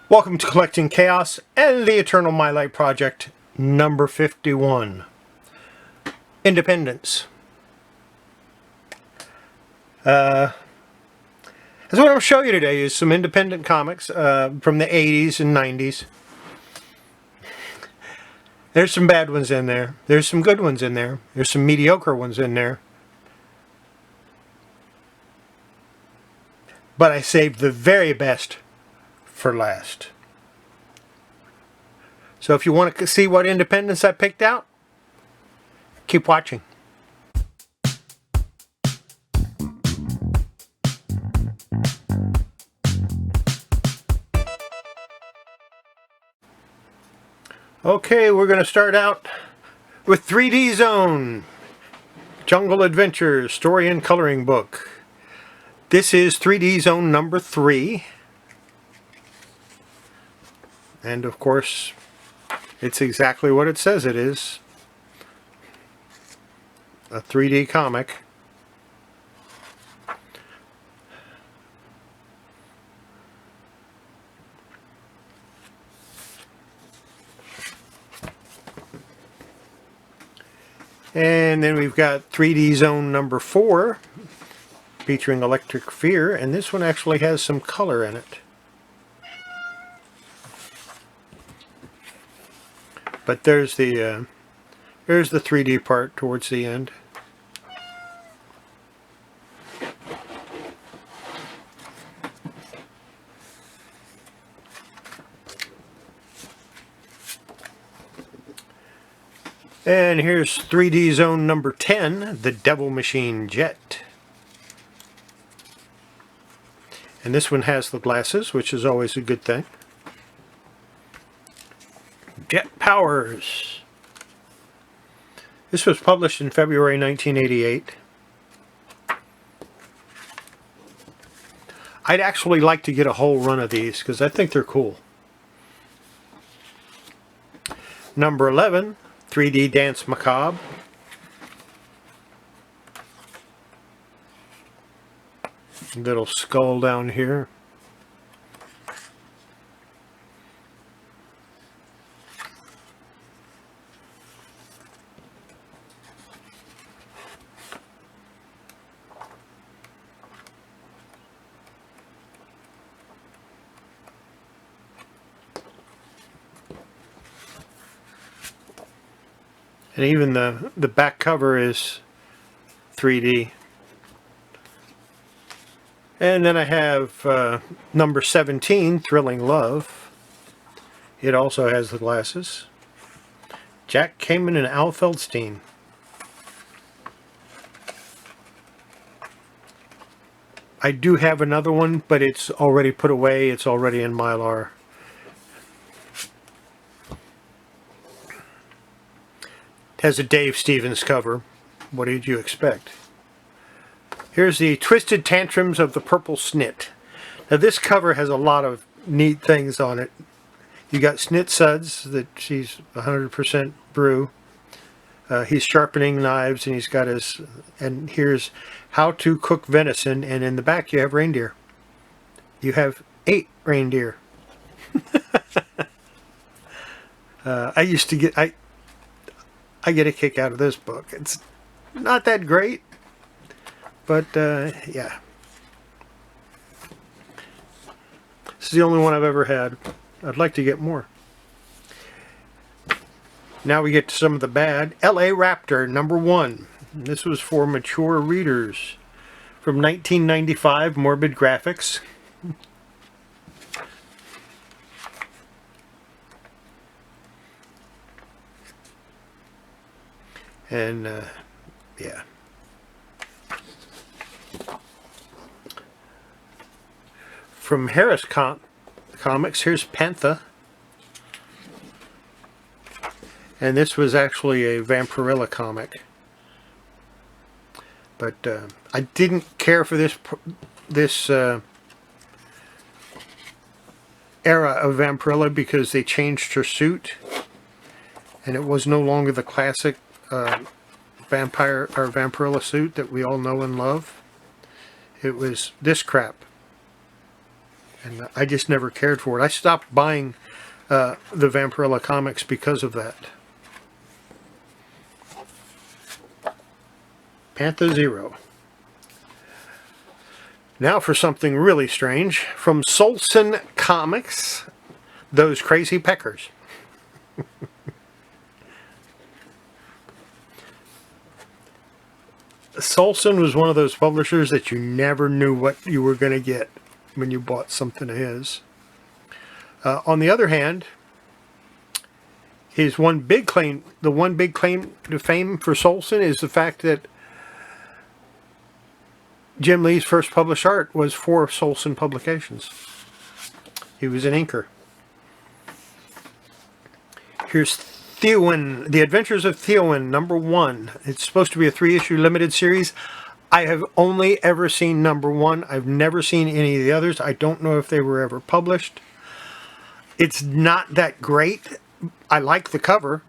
Welcome to Collecting Chaos and the Eternal Mylite Project, number 51. Independence. That's what I'm going to show you today is some independent comics from the 80s and 90s. There's some bad ones in there. There's some good ones in there. There's some mediocre ones in there. But I saved the very best for last. So if you want to see what independence I picked out, keep watching. Okay, we're going to start out with 3D Zone, Jungle Adventures, Story and Coloring Book. This is 3D Zone number 3. And of course, it's exactly what it says it is. A 3D comic. And then we've got 3D Zone number 4, featuring Electric Fear, and this one actually has some color in it. But there's the 3D part towards the end. And here's 3D Zone number 10, the Devil Machine Jet. And this one has the glasses, which is always a good thing. Jet Powers. This was published in February 1988. I'd actually like to get a whole run of these because I think they're cool. Number 11, 3D Dance Macabre. Little skull down here. And even the back cover is 3D. And then I have number 17, Thrilling Love. It also has the glasses. Jack Kamen and Al Feldstein. I do have another one, but it's already put away. It's already in Mylar. It has a Dave Stevens cover. What did you expect? Here's the Twisted Tantrums of the Purple Snit. Now this cover has a lot of neat things on it. You got Snit Suds that she's 100% brew. He's sharpening knives and he's got his, and here's how to cook venison, and in the back you have reindeer. You have 8 reindeer. I used to get, I get a kick out of this book. It's not that great, but yeah. This is the only one I've ever had. I'd like to get more. Now we get to some of the bad. L.A. Raptor, number 1. This was for mature readers. From 1995, Morbid Graphics. And, yeah. From Harris Comics, here's Panther. And this was actually a Vampirella comic. But I didn't care for this era of Vampirella because they changed her suit. And it was no longer the classic vampire or Vampirella suit that we all know and love. It was this crap. And I just never cared for it. I stopped buying the Vampirella comics because of that. Panther Zero. Now for something really strange. From Solson Comics, Those Crazy Peckers. Solson was one of those publishers that you never knew what you were going to get when you bought something of his. On the other hand, the one big claim to fame for Solson is the fact that Jim Lee's first published art was for Solson Publications. He was an inker. Here's Theowen, The Adventures of Theowen, #1. It's supposed to be a 3-issue limited series. I have only ever seen #1. I've never seen any of the others. I don't know if they were ever published. It's not that great. I like the cover.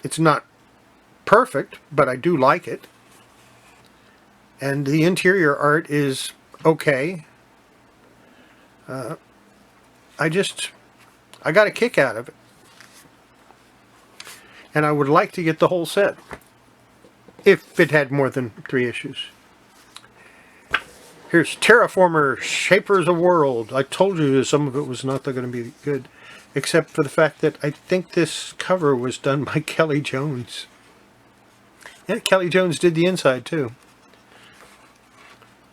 It's not perfect, but I do like it. And the interior art is okay. I got a kick out of it. And I would like to get the whole set, if it had more than 3 issues. Here's Terraformer, Shapers of World. I told you that some of it was not going to be good, except for the fact that I think this cover was done by Kelly Jones. Yeah, Kelly Jones did the inside too.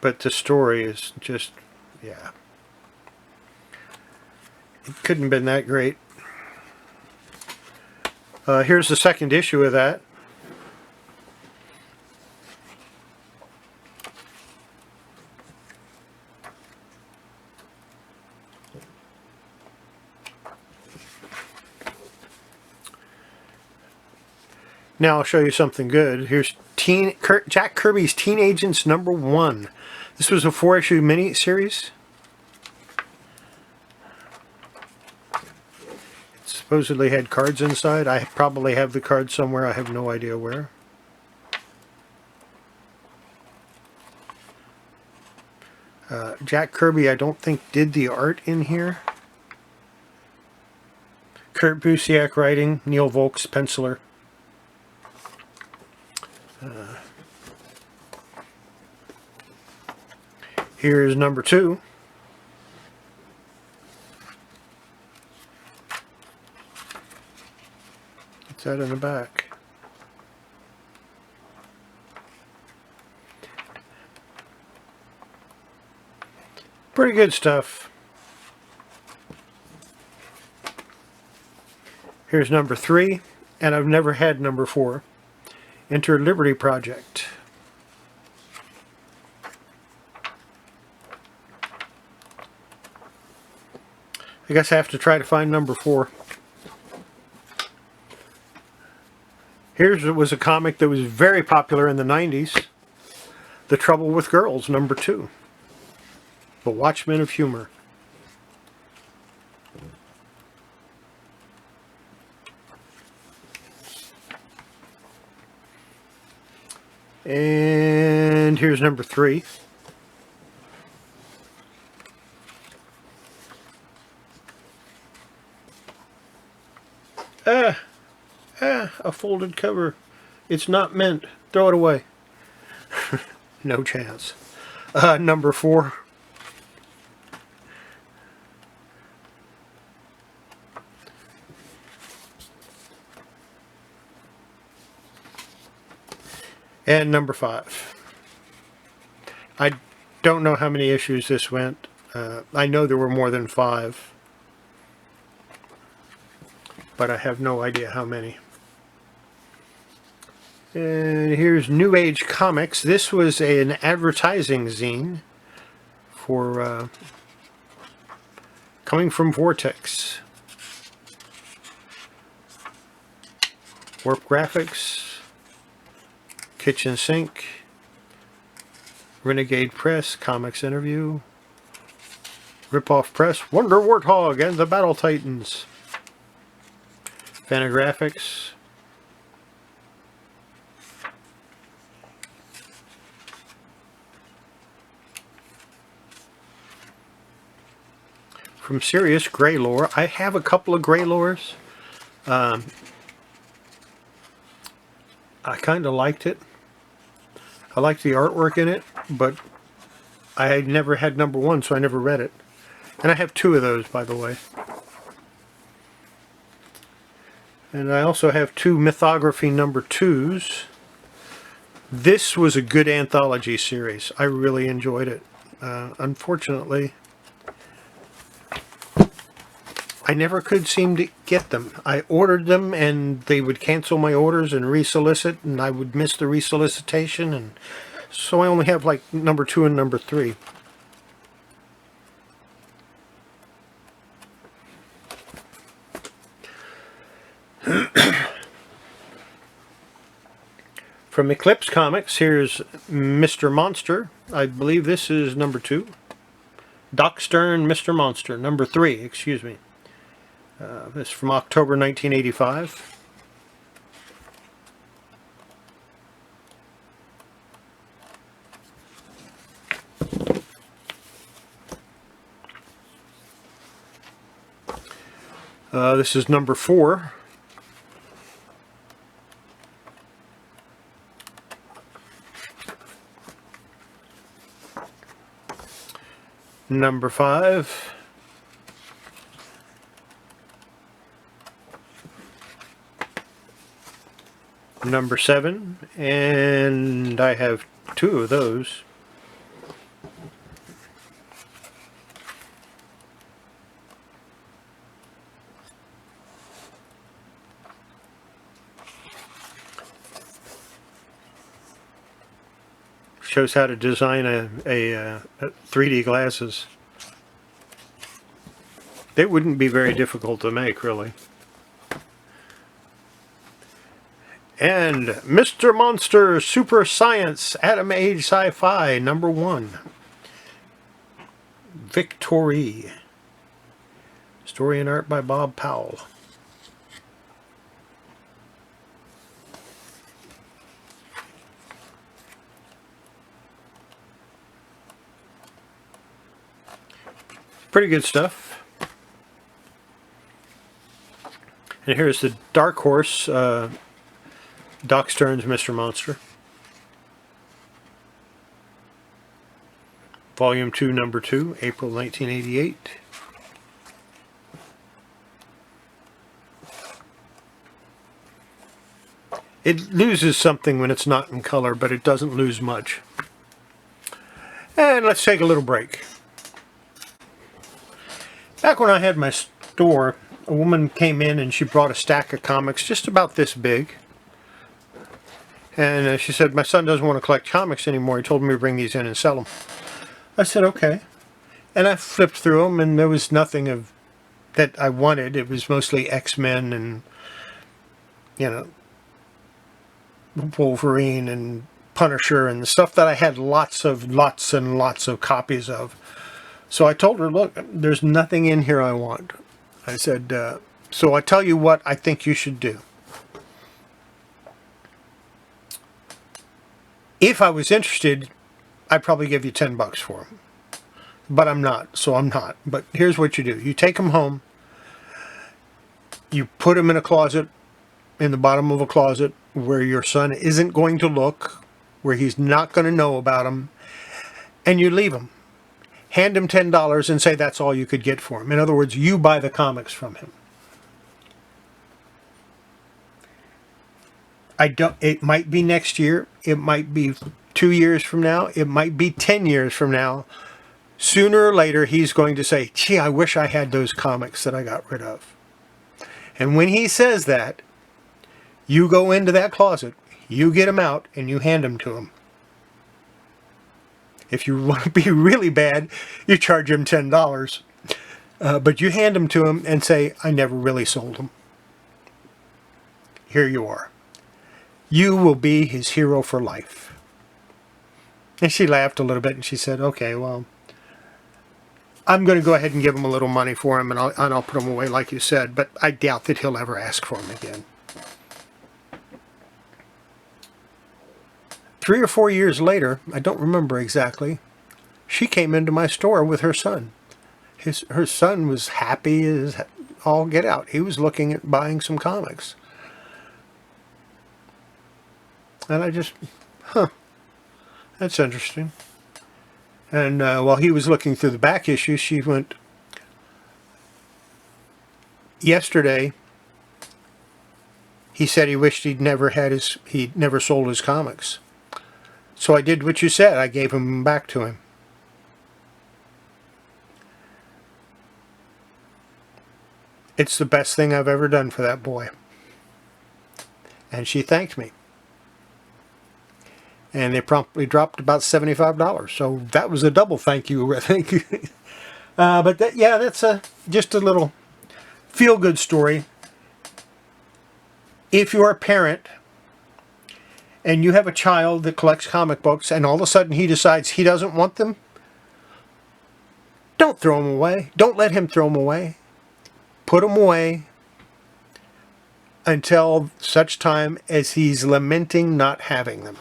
But the story is just, yeah. It couldn't have been that great. Here's the second issue of that. Now I'll show you something good. Here's Jack Kirby's Teen Agents #1. This was a 4-issue mini-series. It supposedly had cards inside. I probably have the cards somewhere. I have no idea where. Jack Kirby, I don't think, did the art in here. Kurt Busiek writing, Neil Volk's penciler. Here's #2. It's that in the back. Pretty good stuff. Here's #3, and I've never had #4. Enter Liberty Project. I guess I have to try to find #4. Here's was a comic that was very popular in the 90s. The Trouble with Girls, #2. The Watchmen of Humor. And here's #3. A folded cover. It's not mint. Throw it away. No chance. #4. And #5. I don't know how many issues this went. I know there were more than 5. But I have no idea how many. And here's New Age Comics. This was an advertising zine for coming from Vortex. Warp Graphics, Kitchen Sink, Renegade Press, Comics Interview, Ripoff Press, Wonder Warthog and the Battle Titans, Fantagraphics, from Sirius, Grey Lore. I have a couple of Grey Lores. I kind of liked it. I liked the artwork in it, but I had never had number 1, so I never read it. And I have 2 of those, by the way. And I also have 2 Mythography number 2s. This was a good anthology series. I really enjoyed it. Unfortunately, I never could seem to get them. I ordered them and they would cancel my orders and resolicit, and I would miss the resolicitation, and so I only have like number 2 and number 3. From Eclipse Comics, here's Mr. Monster. I believe this is number 2. Doc Stern, Mr. Monster, number 3, excuse me. This is from October 1985. This is number 4. Number 5. Number 7. And I have 2 of those. Shows how to design a 3D glasses. They wouldn't be very difficult to make, really. And Mr. Monster Super Science Atom Age Sci-Fi number 1. Victory. Story and art by Bob Powell. Pretty good stuff. And here's the Dark Horse, Doc Stern's Mr. Monster. Volume 2, Number 2, April 1988. It loses something when it's not in color, but it doesn't lose much. And let's take a little break. Back when I had my store, a woman came in and she brought a stack of comics just about this big. And she said, my son doesn't want to collect comics anymore. He told me to bring these in and sell them. I said, okay. And I flipped through them, and there was nothing of that I wanted. It was mostly X-Men and, you know, Wolverine and Punisher and the stuff that I had lots and lots of copies of. So I told her, look, there's nothing in here I want. I said, so I tell you what I think you should do. If I was interested, I'd probably give you $10 for them. But I'm not, so I'm not. But here's what you do. You take them home. You put them in a closet, in the bottom of a closet, where your son isn't going to look, where he's not going to know about them, and you leave them. Hand him $10 and say that's all you could get for him. In other words, you buy the comics from him. It might be next year. It might be 2 years from now. It might be 10 years from now. Sooner or later, he's going to say, gee, I wish I had those comics that I got rid of. And when he says that, you go into that closet, you get them out, and you hand them to him. If you want to be really bad, you charge him $10. But you hand them to him and say, I never really sold them. Here you are. You will be his hero for life. And she laughed a little bit and she said, okay, well, I'm going to go ahead and give him a little money for him, and I'll put him away like you said, but I doubt that he'll ever ask for them again. 3 or 4 years later, I don't remember exactly, she came into my store with her son. her son was happy as all get out. He was looking at buying some comics. And I just, that's interesting. And while he was looking through the back issues, she went, yesterday, he said he wished he'd never sold his comics. So I did what you said. I gave them back to him. It's the best thing I've ever done for that boy. And she thanked me. And they promptly dropped about $75. So that was a double thank you, I think. But that's just a little feel-good story. If you're a parent and you have a child that collects comic books and all of a sudden he decides he doesn't want them, don't throw them away. Don't let him throw them away. Put them away until such time as he's lamenting not having them.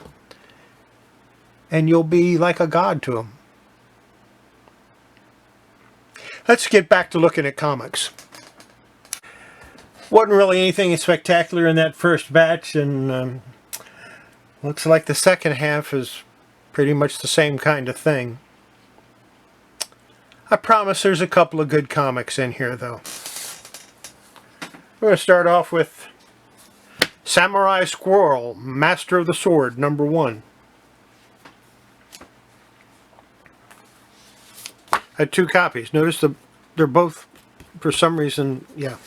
And you'll be like a god to him. Let's get back to looking at comics. Wasn't really anything spectacular in that first batch, and looks like the second half is pretty much the same kind of thing. I promise there's a couple of good comics in here, though. We're going to start off with Samurai Squirrel, Master of the Sword, #1. I had 2 copies. Notice they're both, for some reason, yeah.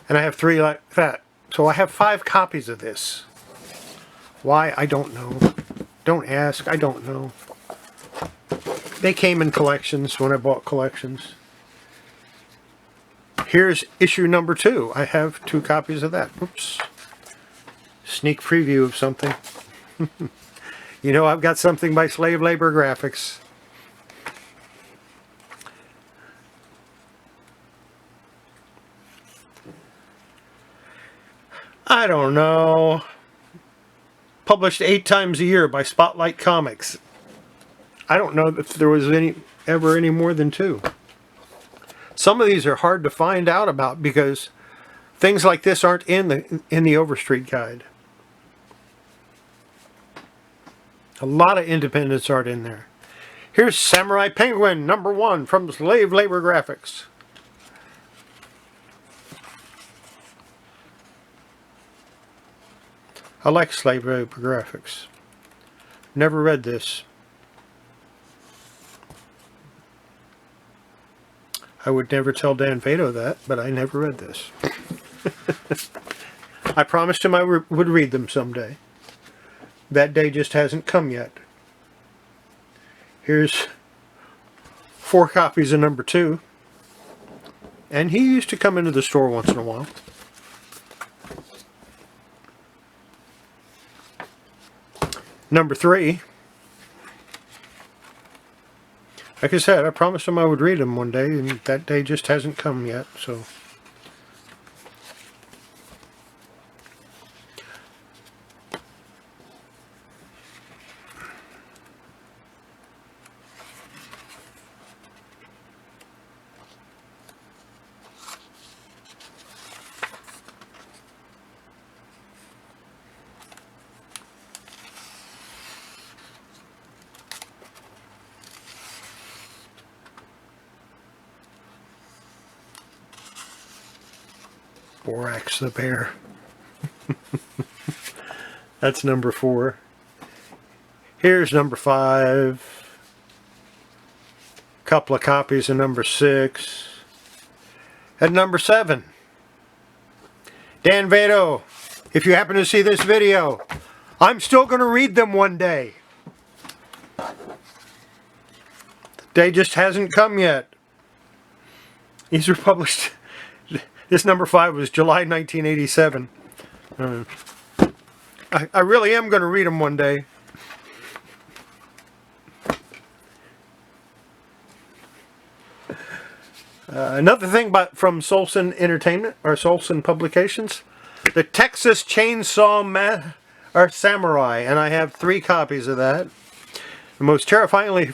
And I have 3 like that. So I have 5 copies of this. Why? I don't know. Don't ask. I don't know. They came in collections when I bought collections. Here's issue #2. I have 2 copies of that. Oops. Sneak preview of something. You know, I've got something by Slave Labor Graphics. I don't know. Published 8 times a year by Spotlight Comics. I don't know if there was ever any more than 2. Some of these are hard to find out about because things like this aren't in the Overstreet Guide. A lot of independents aren't in there. Here's Samurai Penguin, #1 from Slave Labor Graphics. I like Slave Labor Graphics. Never read this. I would never tell Dan Vado that, but I never read this. I promised him I would read them someday. That day just hasn't come yet. Here's 4 copies of #2. And he used to come into the store once in a while. #3. Like I said, I promised him I would read them one day, and that day just hasn't come yet, so. Borax the Bear. That's #4. Here's #5. Couple of copies of #6. And #7. Dan Vado, if you happen to see this video, I'm still going to read them one day. The day just hasn't come yet. These were published. This #5 was July 1987. I really am going to read them one day. Another thing from Solson Entertainment, or Solson Publications, the Texas Chainsaw Samurai, and I have 3 copies of that. The most terrifyingly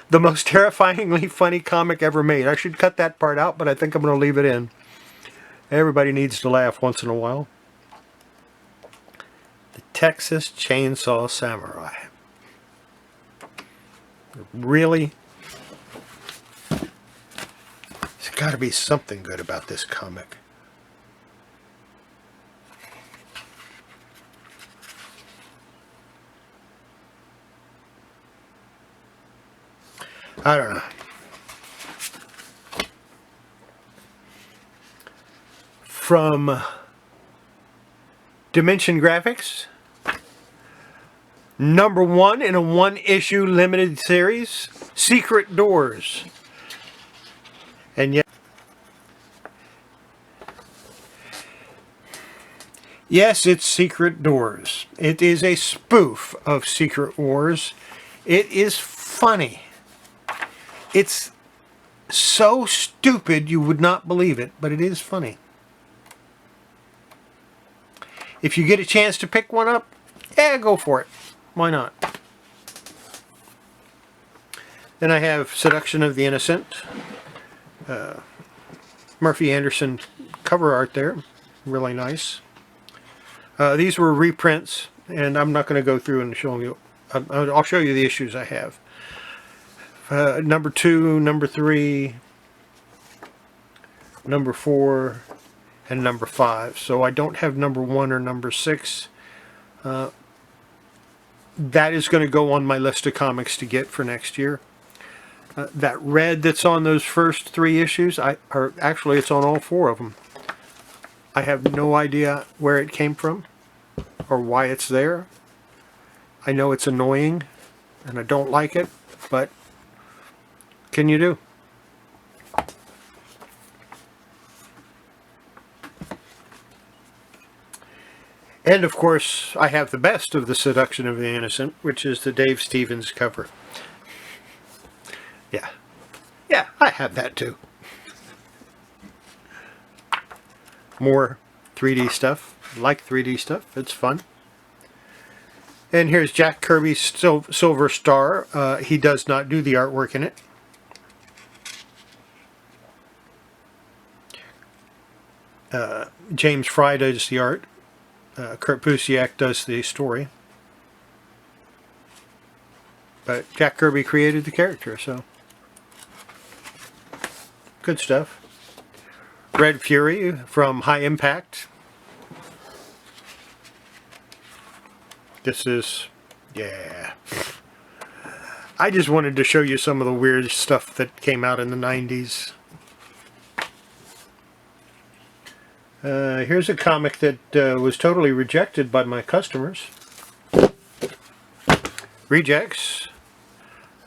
The most terrifyingly funny comic ever made. I should cut that part out, but I think I'm going to leave it in. Everybody needs to laugh once in a while. The Texas Chainsaw Samurai. Really? There's got to be something good about this comic. I don't know. From Dimension Graphics, #1 in a one-issue limited series, Secret Doors. And yet, yes, it's Secret Doors. It is a spoof of Secret Wars. It is funny. It's so stupid you would not believe it, but it is funny. If you get a chance to pick one up, yeah, go for it. Why not? Then I have Seduction of the Innocent. Murphy Anderson cover art there. Really nice. These were reprints, and I'm not going to go through and show you. I'll show you the issues I have. #2, #3, #4, and #5. So I don't have #1 or #6. That is going to go on my list of comics to get for next year. That red that's on those first 3 issues, actually it's on all 4 of them. I have no idea where it came from or why it's there. I know it's annoying and I don't like it, but can you do? And of course, I have the best of the Seduction of the Innocent, which is the Dave Stevens cover. Yeah, I have that too. More 3D stuff. I like 3D stuff. It's fun. And here's Jack Kirby's Silver Star. He does not do the artwork in it. James Fry does the art. Kurt Busiek does the story. But Jack Kirby created the character, so good stuff. Red Fury from High Impact. This is, yeah. I just wanted to show you some of the weird stuff that came out in the 90s. Here's a comic that was totally rejected by my customers. Rejects.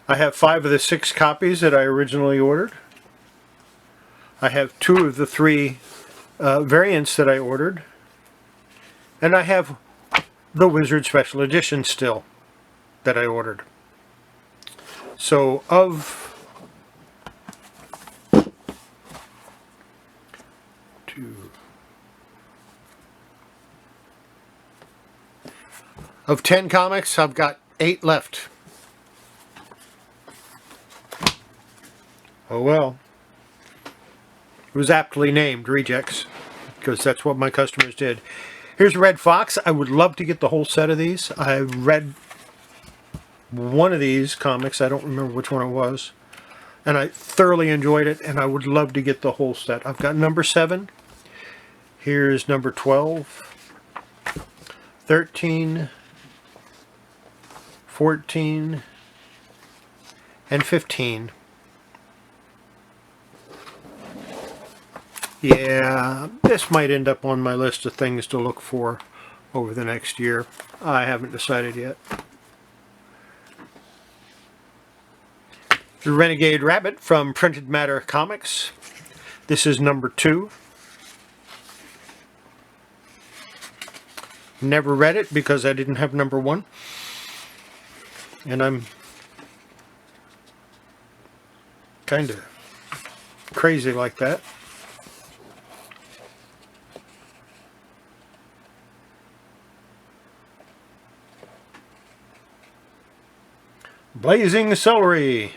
I have 5 of the 6 copies that I originally ordered. I have 2 of the 3 variants that I ordered. And I have the Wizard Special Edition still that I ordered. So of 10 comics, I've got 8 left. Oh well. It was aptly named Rejects, because that's what my customers did. Here's Red Fox. I would love to get the whole set of these. I read one of these comics. I don't remember which one it was. And I thoroughly enjoyed it, and I would love to get the whole set. I've got #7. Here's #12, 13, 14, and 15. Yeah, this might end up on my list of things to look for over the next year. I haven't decided yet. The Renegade Rabbit from Printed Matter Comics. This is #2. Never read it because I didn't have #1. And I'm kind of crazy like that. Blazing Celery.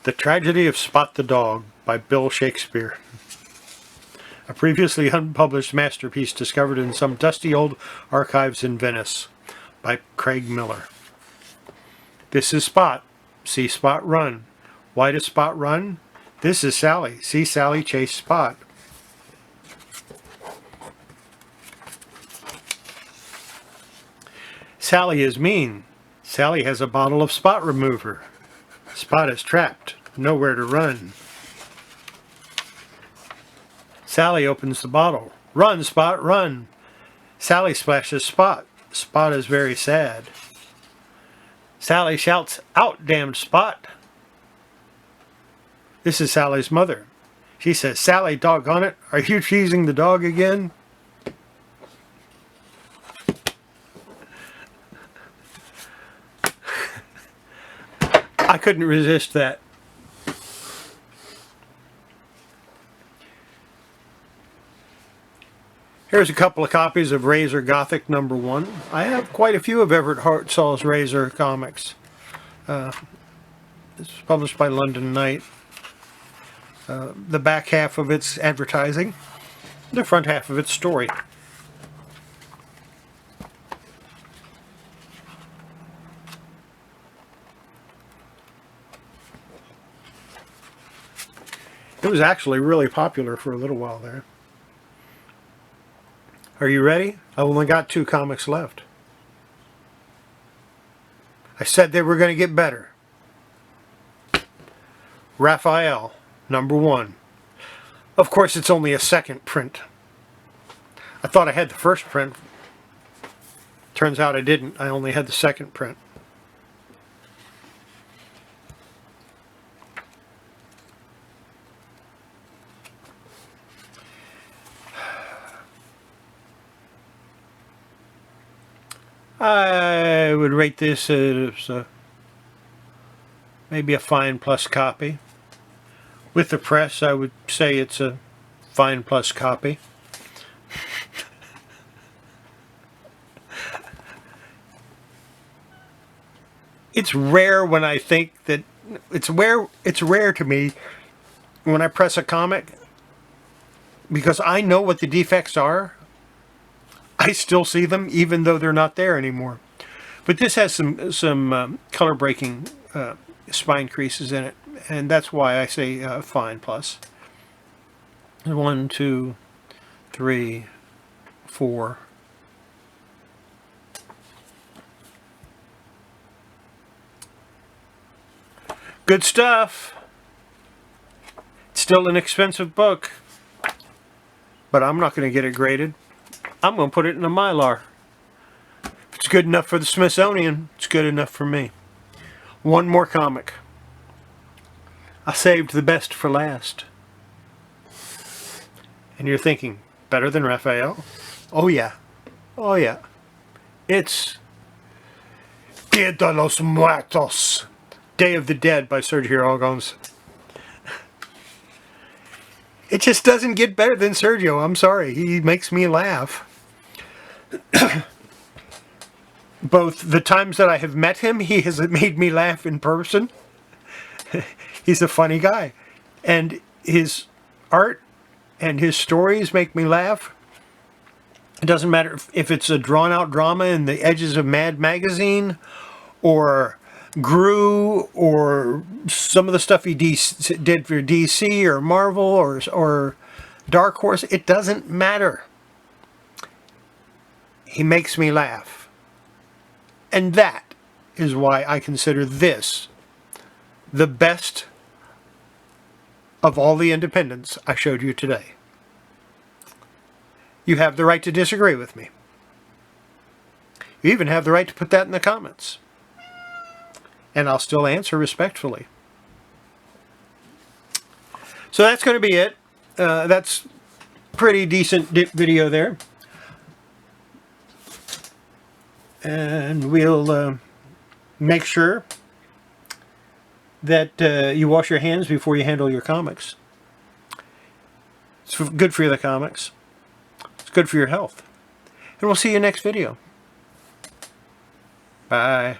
The Tragedy of Spot the Dog by Bill Shakespeare. A previously unpublished masterpiece discovered in some dusty old archives in Venice by Craig Miller. This is Spot. See Spot run. Why does Spot run? This is Sally. See Sally chase Spot. Sally is mean. Sally has a bottle of spot remover. Spot is trapped. Nowhere to run. Sally opens the bottle. Run, Spot, run. Sally splashes Spot. Spot is very sad. Sally shouts, out, damned Spot. This is Sally's mother. She says, Sally, doggone it, are you teasing the dog again? I couldn't resist that. Here's a couple of copies of Razor Gothic #1. I have quite a few of Everett Hartsell's Razor comics. This was published by London Knight. The back half of it's advertising. The front half of it's story. It was actually really popular for a little while there. Are you ready? I've only got 2 comics left. I said they were going to get better. Raphael, #1. Of course, it's only a second print. I thought I had the first print. Turns out I didn't. I only had the second print. I would rate this as maybe a fine plus copy. With the press, I would say it's a fine plus copy. It's rare when I think that it's rare to me when I press a comic, because I know what the defects are. I still see them even though they're not there anymore. But this has some color breaking spine creases in it, and that's why I say fine plus. 1, 2, 3, 4. Good stuff. It's still an expensive book, but I'm not going to get it graded. I'm going to put it in a Mylar. If it's good enough for the Smithsonian, it's good enough for me. One more comic. I saved the best for last. And you're thinking, better than Raphael? Oh yeah. Oh yeah. It's Dia de los Muertos. Day of the Dead by Sergio Aragonés. It just doesn't get better than Sergio. I'm sorry. He makes me laugh. Both the times that I have met him, he has made me laugh in person. He's a funny guy. And his art and his stories make me laugh. It doesn't matter if it's a drawn-out drama in the edges of Mad Magazine, or Gru, or some of the stuff he did for DC or Marvel or Dark Horse. It doesn't matter. He makes me laugh. And that is why I consider this the best of all the independents I showed you today. You have the right to disagree with me. You even have the right to put that in the comments. And I'll still answer respectfully. So that's going to be it. That's pretty decent video there. And we'll make sure that you wash your hands before you handle your comics. It's good for the comics. It's good for your health. And we'll see you next video. Bye.